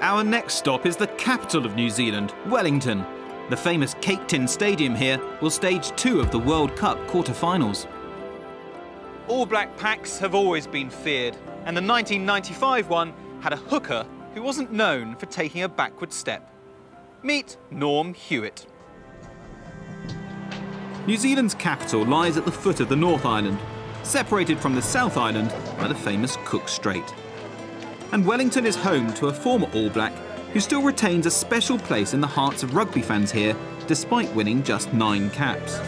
Our next stop is the capital of New Zealand, Wellington. The famous Cake Tin Stadium here will stage 2 of the World Cup quarter-finals. All Black packs have always been feared, and the 1995 one had a hooker who wasn't known for taking a backward step. Meet Norm Hewitt. New Zealand's capital lies at the foot of the North Island, separated from the South Island by the famous Cook Strait. And Wellington is home to a former All Black who still retains a special place in the hearts of rugby fans here, despite winning just 9 caps.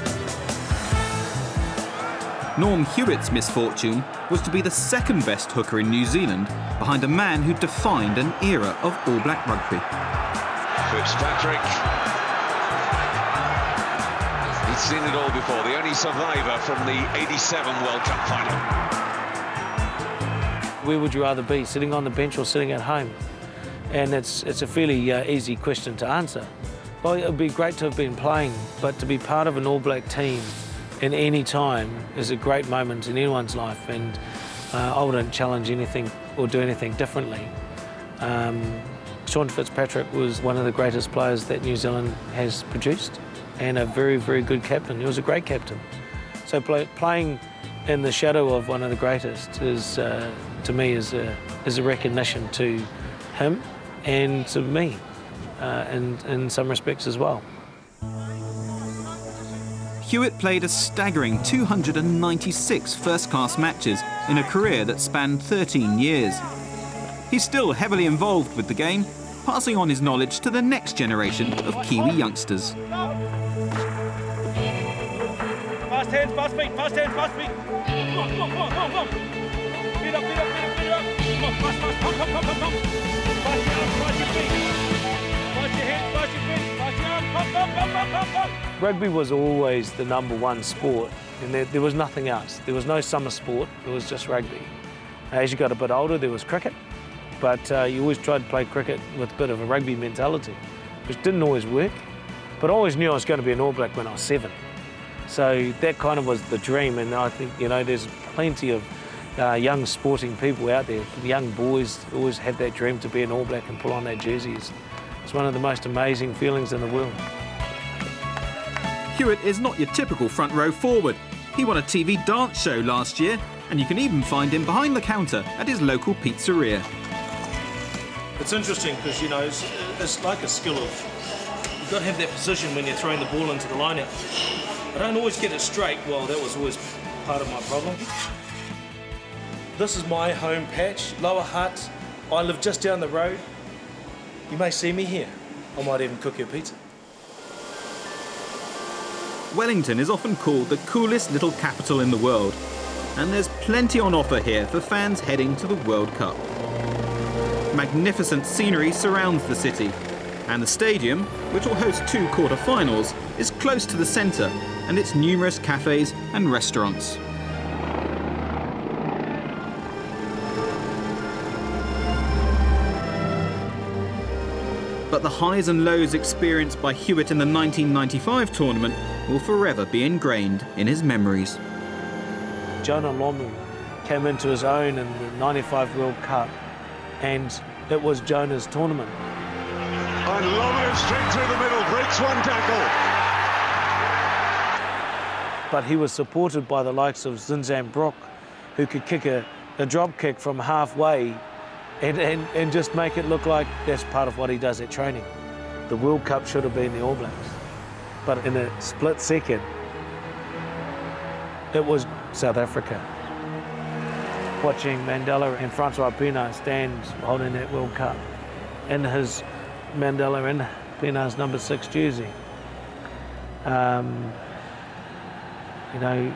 Norm Hewitt's misfortune was to be the second best hooker in New Zealand, behind a man who defined an era of All Black rugby. Fitzpatrick. He's seen it all before, the only survivor from the '87 World Cup final. Where would you rather be, sitting on the bench or sitting at home? And it's a fairly easy question to answer. Well, it would be great to have been playing, but to be part of an All Black team in any time is a great moment in anyone's life, and I wouldn't challenge anything or do anything differently. Sean Fitzpatrick was one of the greatest players that New Zealand has produced, and a very, very good captain. He was a great captain. So playing in the shadow of one of the greatest is, to me, is a recognition to him and to me, and in some respects as well. Hewitt played a staggering 296 first-class matches in a career that spanned 13 years. He's still heavily involved with the game, passing on his knowledge to the next generation of Kiwi youngsters. Fast hands, fast feet, fast hands, fast feet. Come on, come on, come on, come on. Beat up, beat up, beat up, beat up. Come on, fast, fast, come, come, come, come, come. Fast your arms, fast your feet. Fast your hands, fast your feet, fast your arms, come, come, come, come, come, come. Rugby was always the #1 sport, and there was nothing else. There was no summer sport, it was just rugby. As you got a bit older, there was cricket, but you always tried to play cricket with a bit of a rugby mentality, which didn't always work. But I always knew I was going to be an All Black when I was 7. So that kind of was the dream, and I think, you know, there's plenty of young sporting people out there, young boys always have that dream to be an All Black and pull on their jerseys. It's one of the most amazing feelings in the world. Hewitt is not your typical front row forward. He won a TV dance show last year, and you can even find him behind the counter at his local pizzeria. It's interesting because, you know, it's like a skill of, you've got to have that position when you're throwing the ball into the line out. I don't always get it straight. Well, that was always part of my problem. This is my home patch, Lower Hutt. I live just down the road. You may see me here. I might even cook you a pizza. Wellington is often called the coolest little capital in the world, and there's plenty on offer here for fans heading to the World Cup. Magnificent scenery surrounds the city, and the stadium, which will host 2 quarter-finals, is close to the centre and its numerous cafes and restaurants. But the highs and lows experienced by Hewitt in the 1995 tournament will forever be ingrained in his memories. Jonah Lomu came into his own in the '95 World Cup, and it was Jonah's tournament. And Lomu straight through the middle, breaks one tackle. But he was supported by the likes of Zinzan Brook, who could kick a drop kick from halfway and just make it look like that's part of what he does at training. The World Cup should have been the All Blacks, but in a split second, it was South Africa. Watching Mandela and Francois Pienaar stand holding that World Cup in his Mandela and Pienaar's number 6 jersey. You know,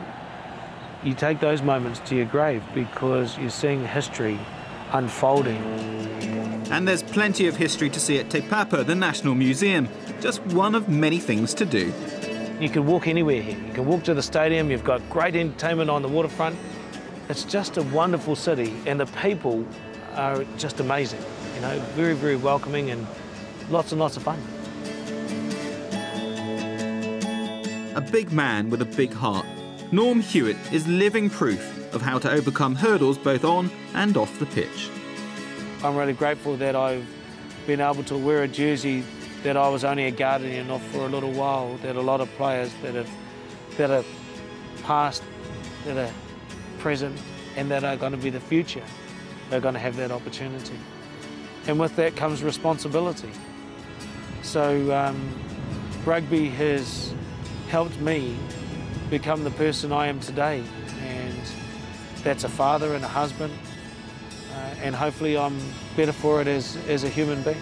you take those moments to your grave because you're seeing history unfolding. And there's plenty of history to see at Te Papa, the National Museum. Just one of many things to do. You can walk anywhere here. You can walk to the stadium, you've got great entertainment on the waterfront. It's just a wonderful city, and the people are just amazing. You know, very, very welcoming and lots of fun. A big man with a big heart, Norm Hewitt is living proof of how to overcome hurdles both on and off the pitch. I'm really grateful that I've being able to wear a jersey that I was only a guardian of for a little while, that a lot of players that are past, that are present, and that are going to be the future, they're going to have that opportunity. And with that comes responsibility. So rugby has helped me become the person I am today, and that's a father and a husband, and hopefully I'm better for it as a human being.